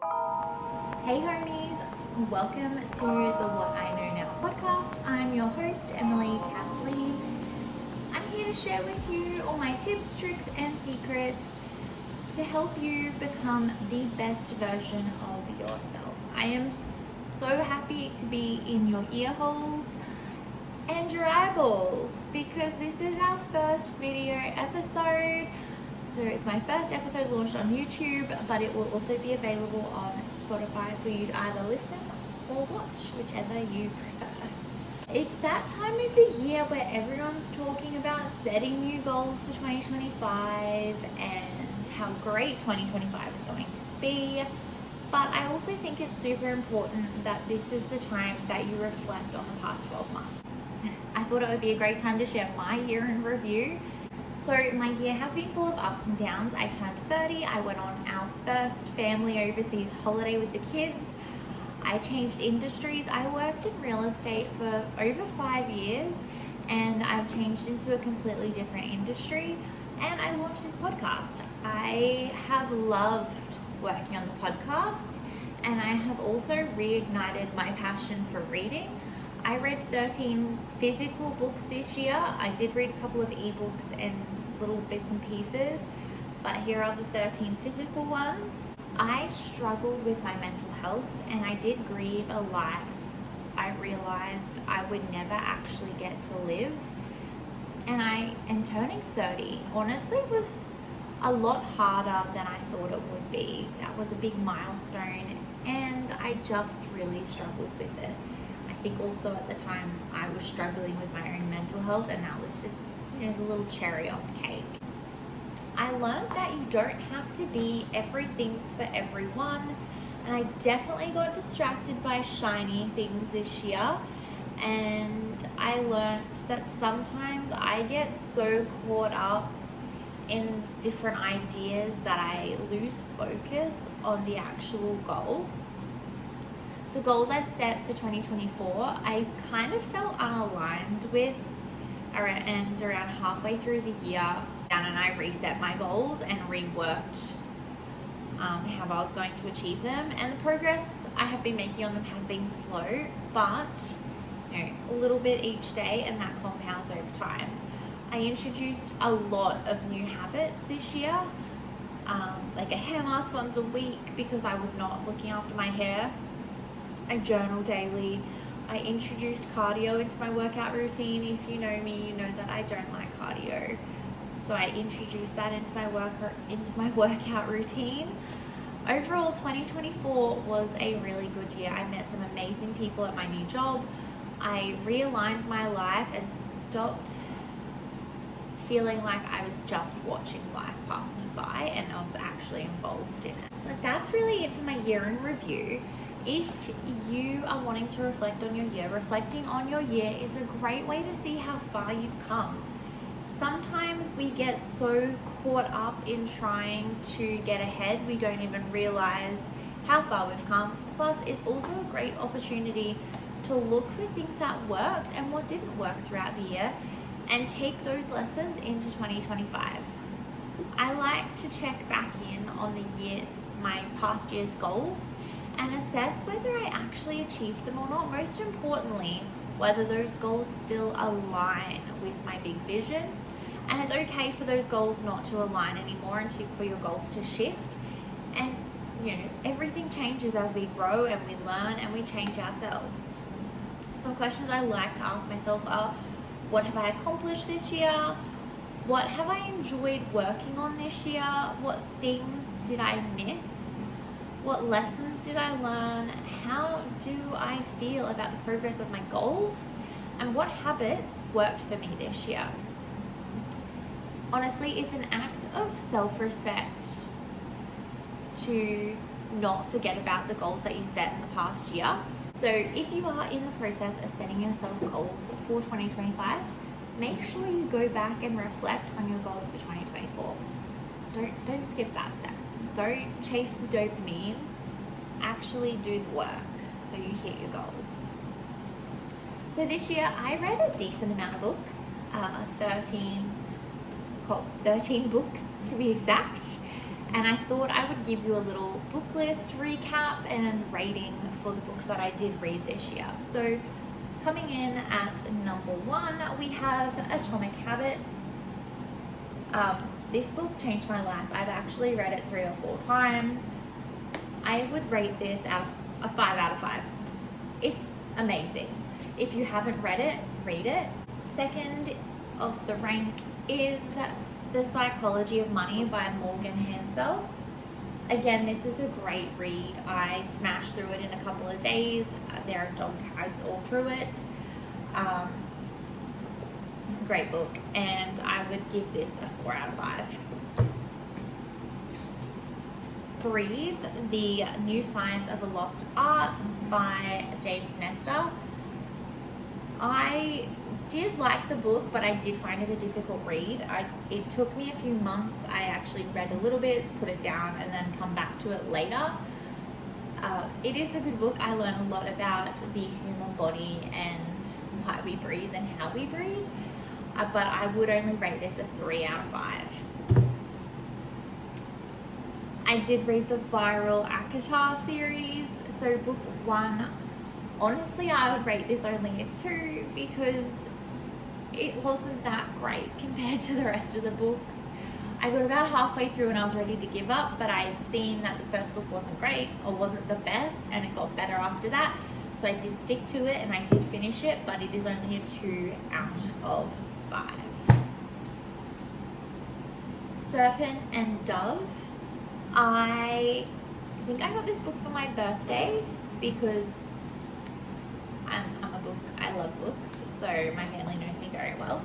Hey homies, welcome to the What I Know Now podcast. I'm your host, Emily Kathleen. I'm here to share with you all my tips, tricks, and secrets to help you become the best version of yourself. I am so happy to be in your ear holes and your eyeballs because this is our first video episode. So it's my first episode launched on YouTube, but it will also be available on Spotify for you to either listen or watch, whichever you prefer. It's that time of the year where everyone's talking about setting new goals for 2025 and how great 2025 is going to be. But I also think it's super important that this is the time that you reflect on the past 12 months. I thought it would be a great time to share my year in review. So my year has been full of ups and downs. I turned 30, I went on our first family overseas holiday with the kids. I changed industries. I worked in real estate for over 5 years and I've changed into a completely different industry and I launched this podcast. I have loved working on the podcast and I have also reignited my passion for reading. I read 13 physical books this year. I did read a couple of ebooks and little bits and pieces, but here are the 13 physical ones. I struggled with my mental health and I did grieve a life I realized I would never actually get to live. And turning 30 honestly was a lot harder than I thought it would be. That was a big milestone and I just really struggled with it. I think also at the time I was struggling with my own mental health and that was just, the little cherry on the cake. I learned that you don't have to be everything for everyone and I definitely got distracted by shiny things this year and I learned that sometimes I get so caught up in different ideas that I lose focus on the actual goal. The goals I've set for 2024, I kind of felt unaligned with, and around halfway through the year, Dan and I reset my goals and reworked how I was going to achieve them. And the progress I have been making on them has been slow, but a little bit each day, and that compounds over time. I introduced a lot of new habits this year, like a hair mask once a week because I was not looking after my hair. I journal daily. I introduced cardio into my workout routine. If you know me, you know that I don't like cardio. So I introduced that into my workout routine. Overall, 2024 was a really good year. I met some amazing people at my new job. I realigned my life and stopped feeling like I was just watching life pass me by and I was actually involved in it. But that's really it for my year in review. If you are wanting to reflect on your year, reflecting on your year is a great way to see how far you've come. Sometimes we get so caught up in trying to get ahead, we don't even realize how far we've come. Plus, it's also a great opportunity to look for things that worked and what didn't work throughout the year and take those lessons into 2025. I like to check back in on my past year's goals and assess whether I actually achieved them or not. Most importantly, whether those goals still align with my big vision. And it's okay for those goals not to align anymore and for your goals to shift. And everything changes as we grow and we learn and we change ourselves. Some questions I like to ask myself are, what have I accomplished this year? What have I enjoyed working on this year? What things did I miss? What lessons did I learn? How do I feel about the progress of my goals? And what habits worked for me this year? Honestly, it's an act of self-respect to not forget about the goals that you set in the past year. So if you are in the process of setting yourself goals for 2025, make sure you go back and reflect on your goals for 2024. Don't skip that step. Don't chase the dopamine. Actually do the work so you hit your goals. So this year I read a decent amount of books, 13 books to be exact. And I thought I would give you a little book list recap and rating for the books that I did read this year. So coming in at number 1, we have Atomic Habits. This book changed my life. I've actually read it 3 or 4 times. I would rate this a 5 out of 5. It's amazing. If you haven't read it, read it. Second of the rank is The Psychology of Money by Morgan Housel. Again, this is a great read. I smashed through it in a couple of days. There are dog tags all through it. Great book, and I would give this a 4 out of 5. Breathe, The New Science of a Lost Art by James Nestor. I did like the book, but I did find it a difficult read. It took me a few months. I actually read a little bit, put it down, and then come back to it later. It is a good book. I learned a lot about the human body and why we breathe and how we breathe. But I would only rate this a 3 out of 5. I did read the Viral Akatar series. So book 1, honestly, I would rate this only a 2 because it wasn't that great compared to the rest of the books. I got about halfway through and I was ready to give up, but I had seen that the first book wasn't great or wasn't the best, and it got better after that. So I did stick to it and I did finish it, but it is only a 2 out of 5. Serpent and Dove. I think I got this book for my birthday because I love books, so my family knows me very well.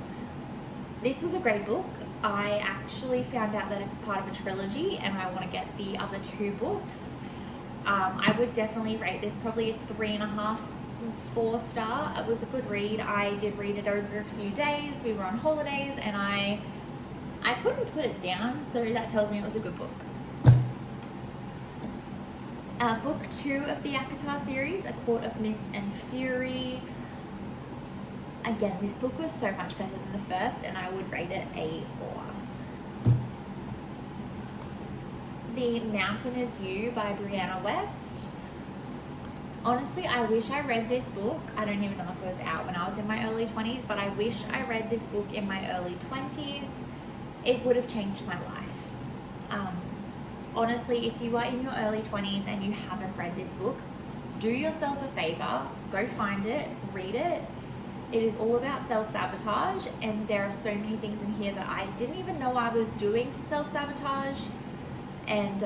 This was a great book. I actually found out that it's part of a trilogy and I want to get the other 2 books. I would definitely rate this probably a 3.5, 4 star. It was a good read. I did read it over a few days. We were on holidays and I couldn't put it down, so that tells me it was a good book. Book 2 of the Akatar series, A Court of Mist and Fury. Again, this book was so much better than the first, and I would rate it a 4. The Mountain Is You by Brianna West. Honestly, I wish I read this book. I don't even know if it was out when I was in my early 20s, but I wish I read this book in my early 20s. It would have changed my life. Honestly, if you are in your early 20s and you haven't read this book, do yourself a favor, go find it, read it. It is all about self-sabotage, and there are so many things in here that I didn't even know I was doing to self-sabotage. And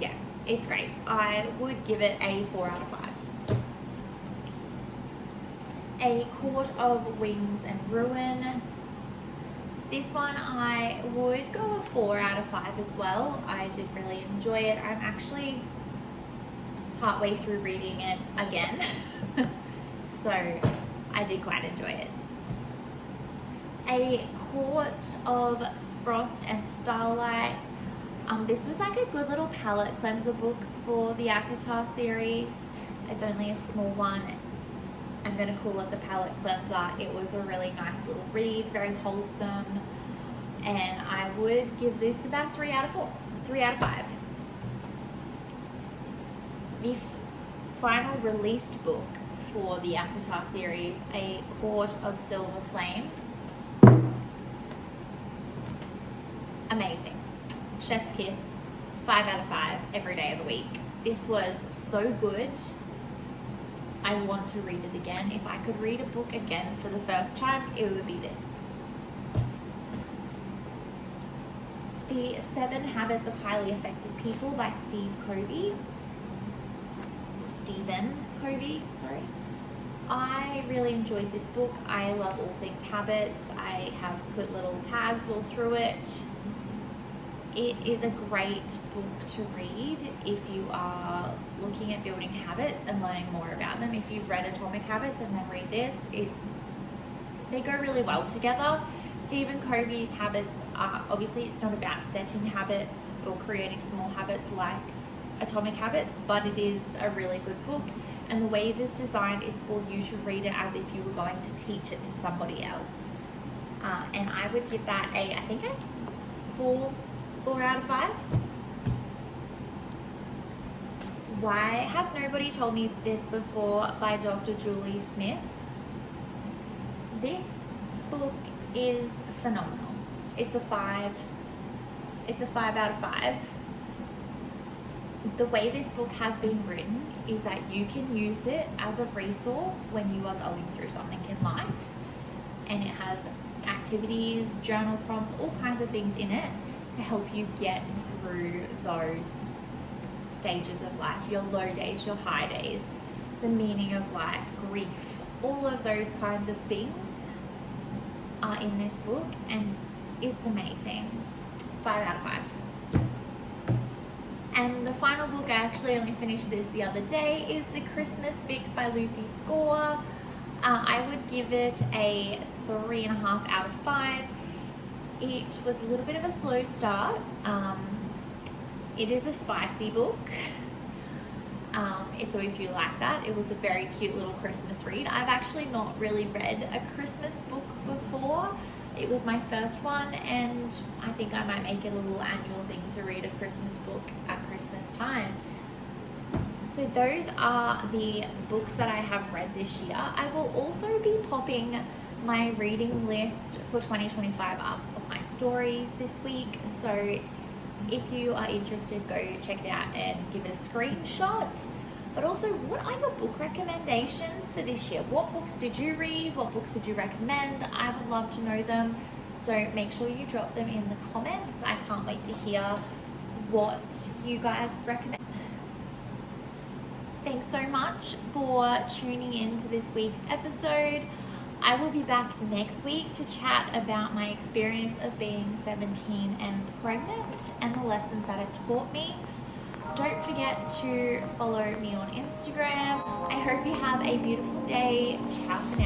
yeah, it's great. I would give it a 4 out of 5. A Court of Wings and Ruin. This one I would go a 4 out of 5 as well. I did really enjoy it. I'm actually partway through reading it again. So I did quite enjoy it. A Court of Frost and Starlight. This was like a good little palette cleanser book for the Akatar series. It's only a small one. I'm going to call it the palette cleanser. It was a really nice little read, very wholesome, and I would give this about 3 out of 5. The final released book for the Avatar series, A Court of Silver Flames. Amazing. Chef's kiss. 5 out of 5 every day of the week. This was so good. I want to read it again. If I could read a book again for the first time, it would be this. The 7 Habits of Highly Effective People by Stephen Covey. I really enjoyed this book. I love all things habits. I have put little tags all through it. It is a great book to read if you are looking at building habits and learning more about them. If you've read Atomic Habits and then read this, they go really well together. Stephen Covey's habits are, obviously it's not about setting habits or creating small habits like Atomic Habits, but it is a really good book, and the way it is designed is for you to read it as if you were going to teach it to somebody else. And I would give that a 4 out of 5. Why Has Nobody Told Me This Before by Dr. Julie Smith. This book is phenomenal. It's a 5 out of 5. The way this book has been written is that you can use it as a resource when you are going through something in life, and it has activities, journal prompts, all kinds of things in it to help you get through those stages of life, your low days, your high days, the meaning of life, grief, all of those kinds of things are in this book, and it's amazing. 5 out of 5. And the final book, I actually only finished this the other day, is The Christmas Fix by Lucy Score. I would give it a 3.5 out of 5. It was a little bit of a slow start. It is a spicy book. So if you like that, it was a very cute little Christmas read. I've actually not really read a Christmas book before. It was my first one, and I think I might make it a little annual thing to read a Christmas book at Christmas time. So those are the books that I have read this year. I will also be popping my reading list for 2025 up on my stories this week. So if you are interested, go check it out and give it a screenshot. But also, what are your book recommendations for this year? What books did you read? What books would you recommend? I would love to know them. So make sure you drop them in the comments. I can't wait to hear what you guys recommend. Thanks so much for tuning in to this week's episode. I will be back next week to chat about my experience of being 17 and pregnant and the lessons that it taught me. Don't forget to follow me on Instagram. I hope you have a beautiful day. Ciao for now.